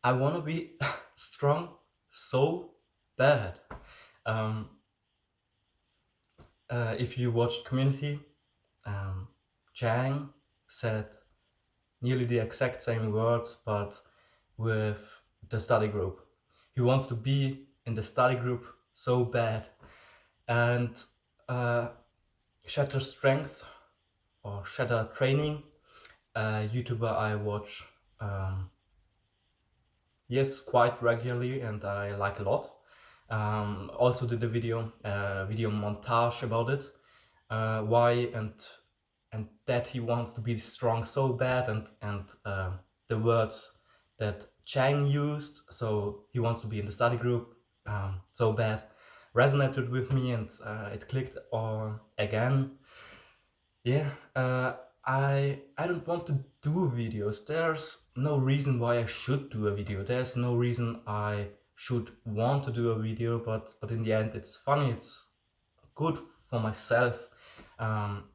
I want to be strong so bad. Um, if you watch Community, um, Chang said nearly the exact same words, but with the study group. He wants to be in the study group so bad. And uh, Shatter Strength or Shatter Training, a YouTuber I watch, um, yes, quite regularly, and I like a lot. Also did a video montage about it, why and that he wants to be strong so bad, and the words that Chang used, so he wants to be in the study group so bad, resonated with me, and it clicked on again. Yeah, I don't want to do videos. There's no reason why I should do a video. There's no reason I should want to do a video, but in the end, it's funny. It's good for myself. Um,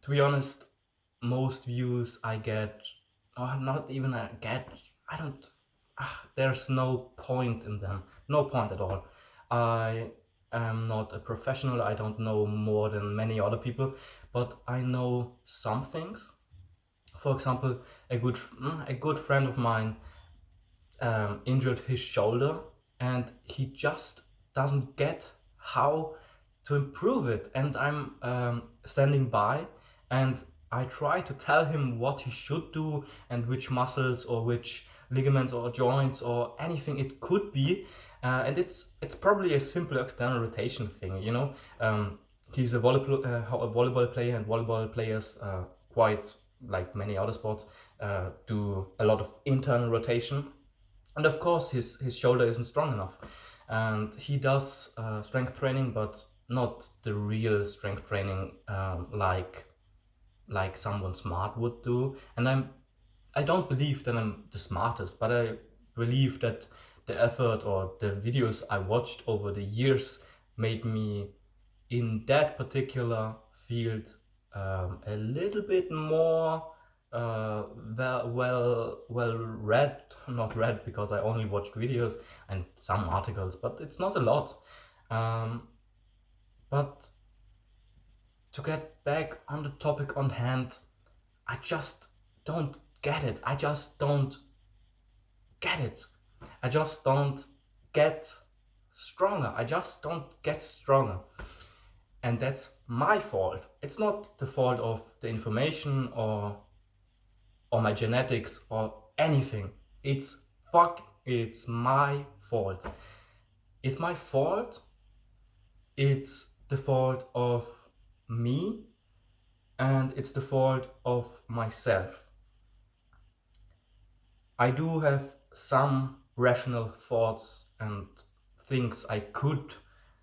to be honest, most views I get, or not even I get, I don't. There's no point in them. No point at all. I am not a professional. I don't know more than many other people, but I know some things. For example, a good friend of mine injured his shoulder, and he just doesn't get how to improve it. And I'm standing by, and I try to tell him what he should do and which muscles or which ligaments or joints or anything it could be. And it's probably a simple external rotation thing, you know. He's a volleyball player, and volleyball players, quite like many other sports, do a lot of internal rotation, and of course his shoulder isn't strong enough, and he does strength training, but not the real strength training, like someone smart would do. And I don't believe that I'm the smartest, but I believe that the effort or the videos I watched over the years made me in that particular field a little bit more well read, not read because I only watched videos and some articles, but it's not a lot. Um, but to get back on the topic on hand, I just don't get it. I just don't get it. I just don't get stronger. I just don't get stronger. And that's my fault. It's not the fault of the information or my genetics or anything. It's my fault. It's my fault. It's the fault of me, and it's the fault of myself. I do have some rational thoughts and things I could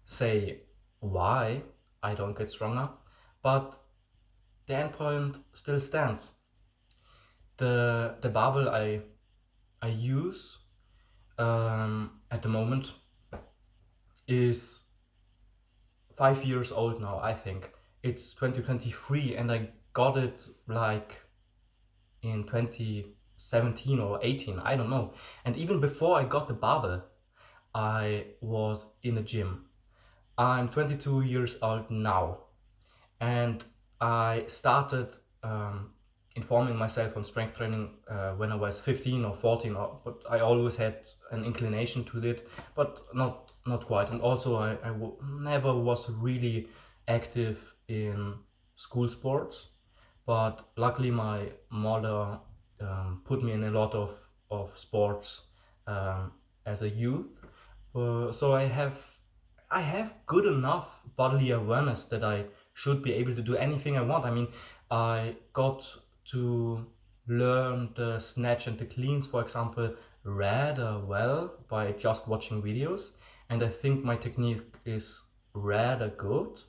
say why I don't get stronger, but the endpoint still stands. The barbell I use at the moment is 5 years old now. I think it's 2023, and I got it like in 2017 or 18. I don't know. And even before I got the barbell, I was in a gym. I'm 22 years old now, and I started informing myself on strength training when I was 15 or 14. But I always had an inclination to it, but not quite. And also, never was really active in school sports. But luckily, my mother put me in a lot of sports as a youth. So I have good enough bodily awareness that I should be able to do anything I want. I mean, I got to learn the snatch and the cleans, for example, rather well by just watching videos, and I think my technique is rather good.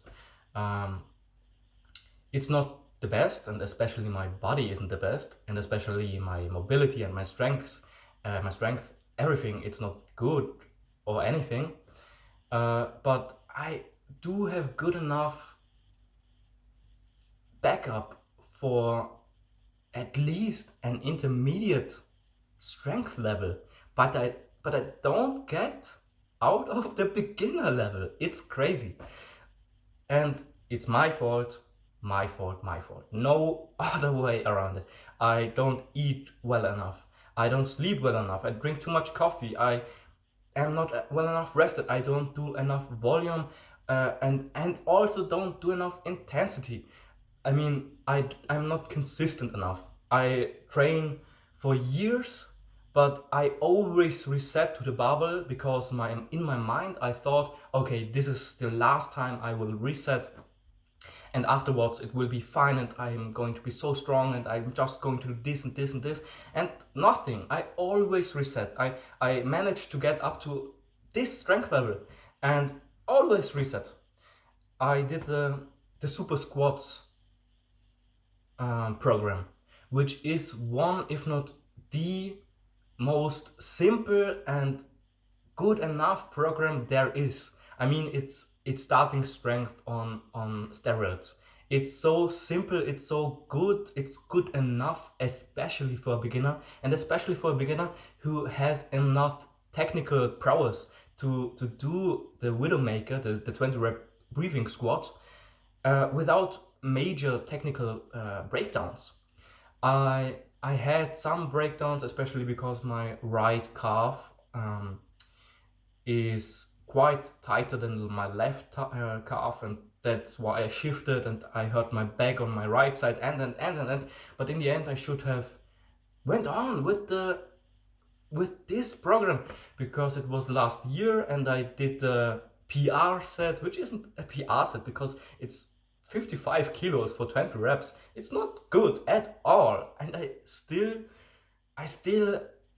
Um, it's not the best, and especially my body isn't the best, and especially my mobility and my strength, everything. It's not good or anything, but I do have good enough backup for at least an intermediate strength level, but I don't get out of the beginner level. It's crazy. And it's my fault, my fault, my fault. No other way around it. I don't eat well enough. I don't sleep well enough. I drink too much coffee. I am not well enough rested. I don't do enough volume, and also don't do enough intensity. I mean, I'm not consistent enough. I train for years, but I always reset to the barbell because in my mind I thought, okay, this is the last time I will reset, and afterwards it will be fine, and I'm going to be so strong, and I'm just going to do this and this and this, and nothing. I always reset. I managed to get up to this strength level, and always reset. I did the super squats program, which is one, if not the most simple and good enough program there is. I mean, it's starting strength on steroids. It's so simple, it's so good, it's good enough, especially for a beginner, and especially for a beginner who has enough technical prowess to do the Widowmaker, the 20 rep breathing squat, without major technical breakdowns. I had some breakdowns, especially because my right calf is quite tighter than my left calf, and that's why I shifted and I hurt my back on my right side, and. But in the end, I should have went on with this program because it was last year, and I did the PR set, which isn't a PR set because it's 55 kilos for 20 reps. It's not good at all, and I still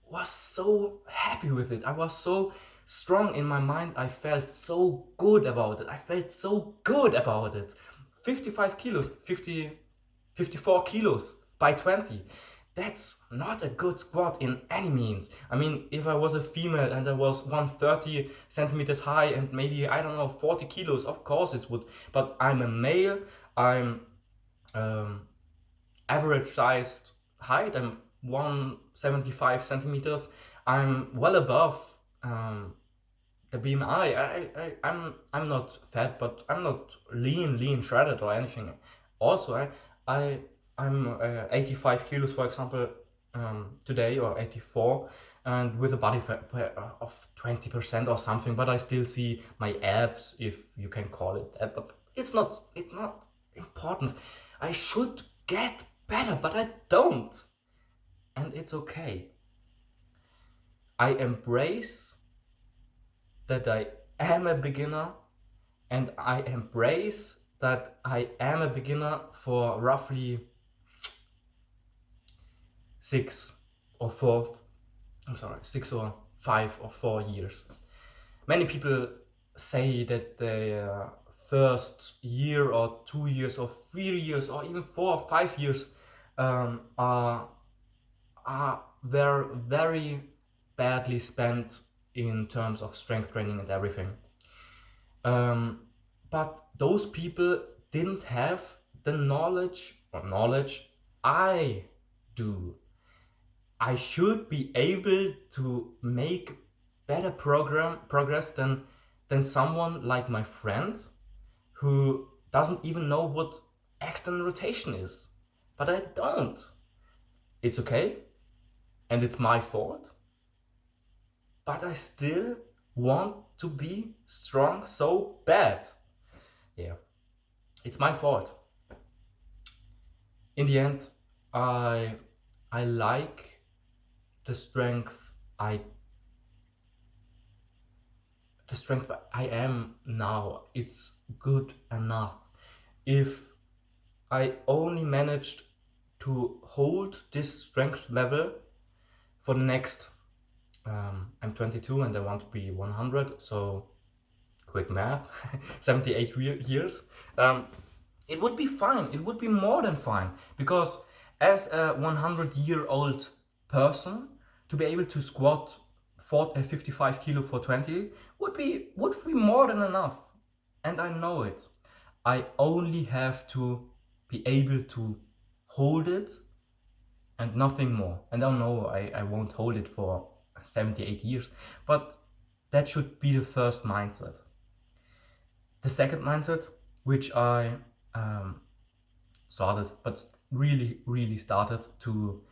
was so happy with it. I was so strong in my mind. I felt so good about it. I felt so good about it. 55 kilos, 54 kilos by 20. That's not a good squat in any means. I mean, if I was a female and I was 130 centimeters high and maybe, I don't know, 40 kilos, of course it would. But I'm a male, I'm average sized height, I'm 175 centimeters, I'm well above the BMI. I'm not fat, but I'm not lean shredded or anything. Also, I'm 85 kilos, for example, today, or 84, and with a body fat of 20% or something. But I still see my abs, if you can call it that. But it's not important. I should get better, but I don't, and it's okay. I embrace that I am a beginner, and I embrace that I am a beginner for roughly 6 or 5 or 4 years. Many people say that their first year or 2 years or 3 years or even 4 or 5 years are very badly spent in terms of strength training and everything. But those people didn't have the knowledge I do. I should be able to make better progress than someone like my friend who doesn't even know what external rotation is. But I don't. It's okay, and it's my fault. But I still want to be strong so bad. Yeah, it's my fault. In the end, I like the strength I am now. It's good enough. If I only managed to hold this strength level for the next, I'm 22 and I want to be 100, so quick math, 78 years, it would be fine. It would be more than fine, because as a 100-year-old person, to be able to squat 55 kilo for 20 would be more than enough, and I know it. I only have to be able to hold it and nothing more. And I know I won't hold it for 70, 80 years, but that should be the first mindset. The second mindset, which I started, but really started to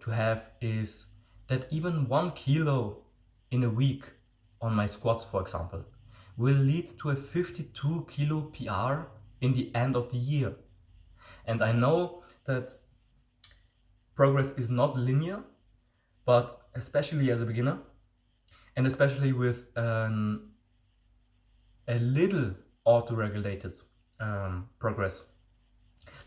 have, is that even 1 kilo in a week on my squats, for example, will lead to a 52 kilo PR in the end of the year. And I know that progress is not linear, but especially as a beginner, and especially with a little auto-regulated progress.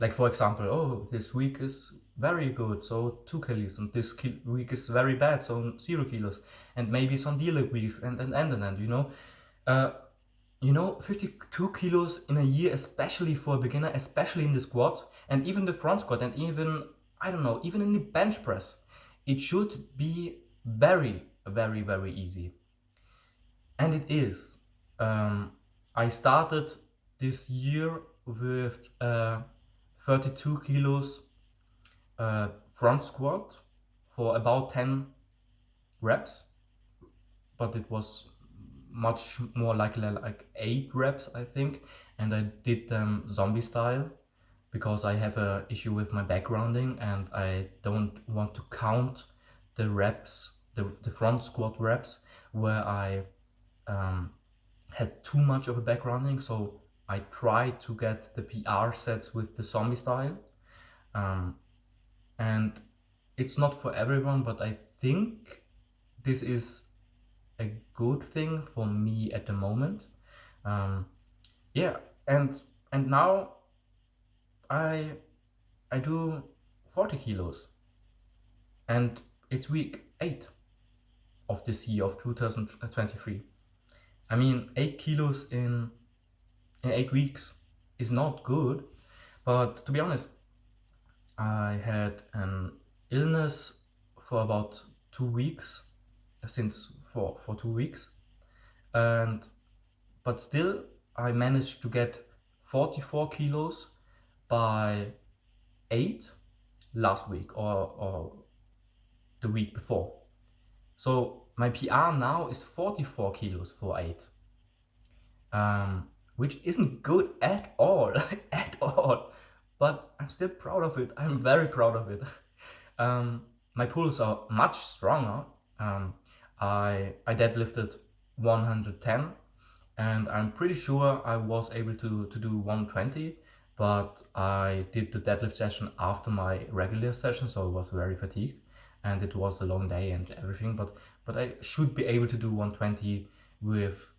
Like, for example, oh, this week is very good, so 2 kilos, and this week is very bad, so 0 kilos, and maybe some dealer week, and you know, 52 kilos in a year, especially for a beginner, especially in the squat, and even the front squat, and even, I don't know, even in the bench press, it should be very easy. And it is. I started this year with 32 kilos front squat for about 10 reps, but it was much more like 8 reps, I think, and I did them zombie style because I have a issue with my back rounding and I don't want to count the reps, the front squat reps where I had too much of a back rounding, so I tried to get the PR sets with the zombie style. And it's not for everyone, but I think this is a good thing for me at the moment. Yeah, and now I do 40 kilos, and it's week 8 of this year of 2023. I mean, 8 kilos in 8 weeks is not good, but to be honest, I had an illness for about 2 weeks, for 2 weeks, but still I managed to get 44 kilos by 8 last week or the week before. So my PR now is 44 kilos for 8, which isn't good at all, at all. But I'm still proud of it. I'm very proud of it. My pulls are much stronger. I deadlifted 110, and I'm pretty sure I was able to do 120, but I did the deadlift session after my regular session, so I was very fatigued, and it was a long day and everything. But I should be able to do 120 with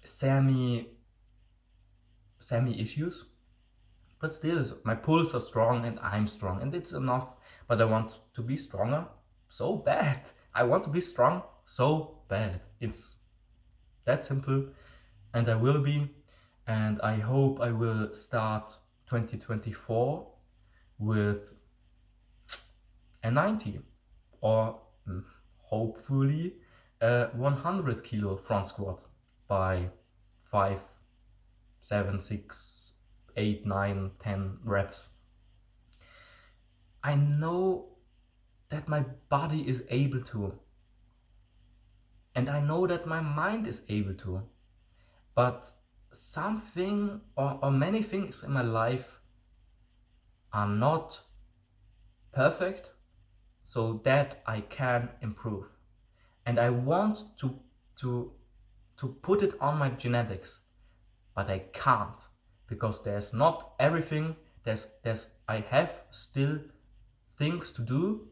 semi issues. But still, my pulls are strong and I'm strong, and it's enough. But I want to be stronger so bad. I want to be strong so bad. It's that simple, and I will be. And I hope I will start 2024 with a 90, or hopefully a 100 kilo front squat by 5, 7, 6, 8, 9, 10 reps. I know that my body is able to, and I know that my mind is able to, but something or many things in my life are not perfect, so that I can improve. And I want to put it on my genetics, but I can't, because there's not everything. I have still things to do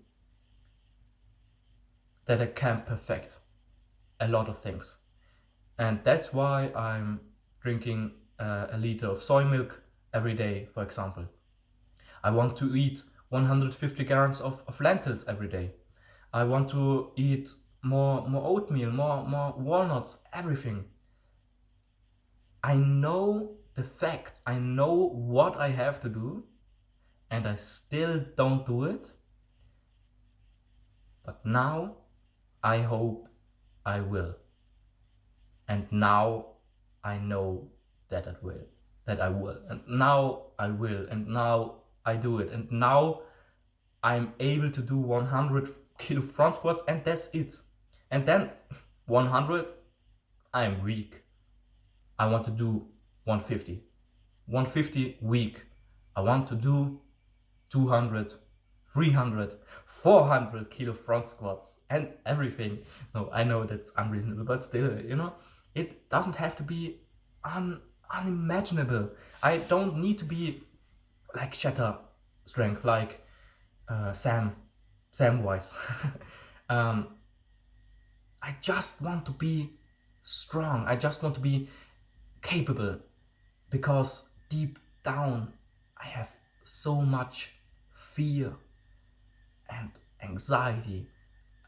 that I can perfect, a lot of things. And that's why I'm drinking a liter of soy milk every day, for example. I want to eat 150 grams of lentils every day. I want to eat more oatmeal, more walnuts, everything. I know the facts, I know what I have to do, and I still don't do it. But now I hope I will. And now I know that I will. And now I will. And now I do it. And now I'm able to do 100 kilo front squats and that's it. And then 100, I'm weak. I want to do 150. 150 weak. I want to do 200, 300, 400 kilo front squats and everything. No, I know that's unreasonable, but still, it doesn't have to be unimaginable. I don't need to be like shatter strength, like Samwise. um, I just want to be strong. I just want to be capable, because deep down I have so much fear and anxiety,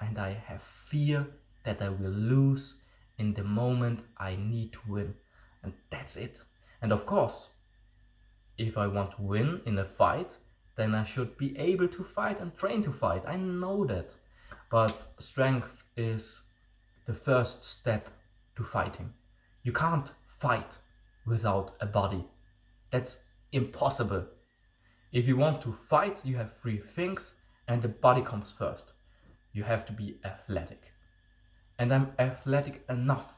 and I have fear that I will lose in the moment I need to win, and that's it. And of course, if I want to win in a fight, then I should be able to fight and train to fight. I know that. But strength is the first step to fighting. You can't fight without a body. That's impossible. If you want to fight, you have three things, and the body comes first. You have to be athletic. And I'm athletic enough.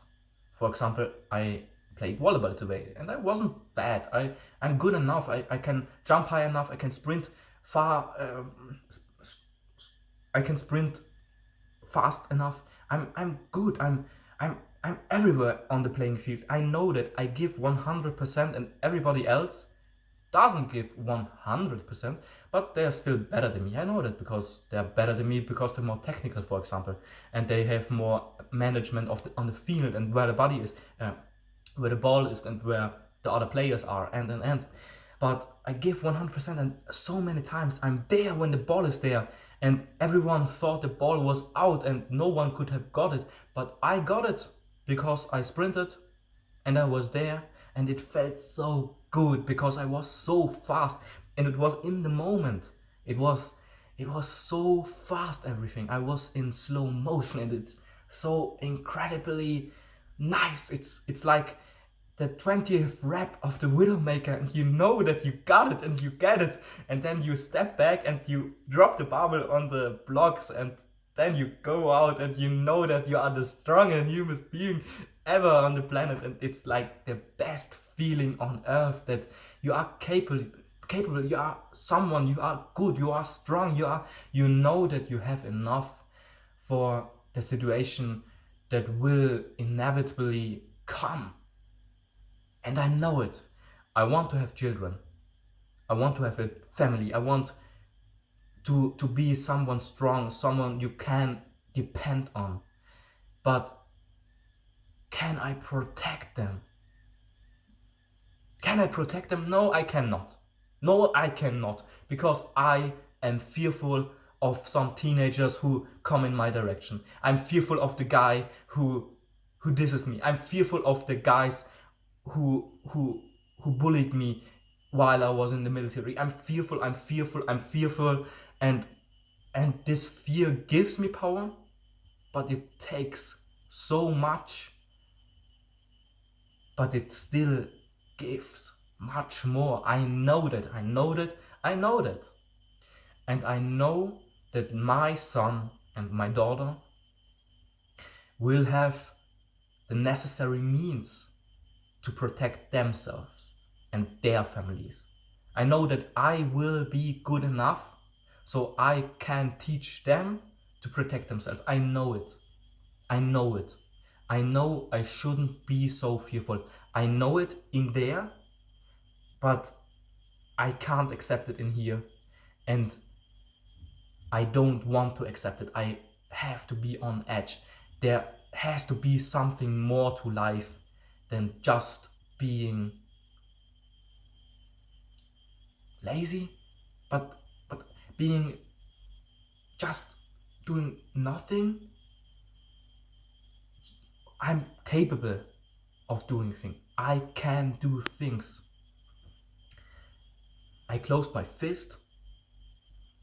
For example, I played volleyball today and I wasn't bad. I'm good enough. I can jump high enough. I can sprint far. I can sprint fast enough. I'm good. I'm everywhere on the playing field. I know that I give 100% and everybody else doesn't give 100%, but they are still better than me. I know that because they are better than me because they're more technical, for example, and they have more management on the field and where the body is, where the ball is, and where the other players are, and. But I give 100%, and so many times I'm there when the ball is there, and everyone thought the ball was out and no one could have got it, but I got it because I sprinted and I was there, and it felt so good because I was so fast and it was in the moment. It was so fast, everything. I was in slow motion and it's so incredibly nice. It's like the 20th rep of the Widowmaker, and you know that you got it and you get it, and then you step back and you drop the barbell on the blocks, and then you go out and you know that you are the strongest human being ever on the planet, and it's like the best feeling on earth that you are capable, you are someone, you are good, you are strong, you know that you have enough for the situation that will inevitably come. And I know it. I want to have children. I want to have a family. I want to be someone strong, someone you can depend on. But can I protect them? Can I protect them? No, I cannot. No, I cannot. Because I am fearful of some teenagers who come in my direction. I'm fearful of the guy who disses me. I'm fearful of the guys who bullied me while I was in the military. I'm fearful, and this fear gives me power, but it takes so much, but it still gives much more. I know that. And I know that my son and my daughter will have the necessary means to protect themselves and their families. I know that I will be good enough so I can teach them to protect themselves. I know it. I know I shouldn't be so fearful. I know it in there, but I can't accept it in here. And I don't want to accept it. I have to be on edge. There has to be something more to life than just being lazy, but being just doing nothing. I'm capable of doing things. I can do things. I closed my fist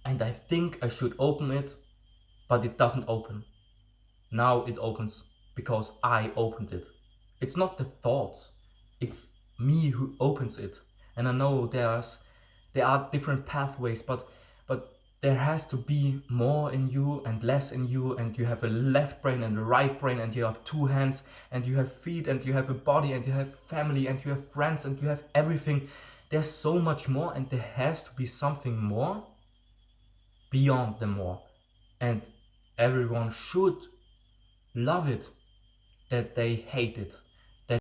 and I think I should open it, but it doesn't open. Now it opens because I opened it. It's not the thoughts, it's me who opens it. And I know there are different pathways, but there has to be more in you and less in you, and you have a left brain and a right brain, and you have two hands, and you have feet, and you have a body, and you have family, and you have friends, and you have everything. There's so much more, and there has to be something more beyond the more. And everyone should love it that they hate it.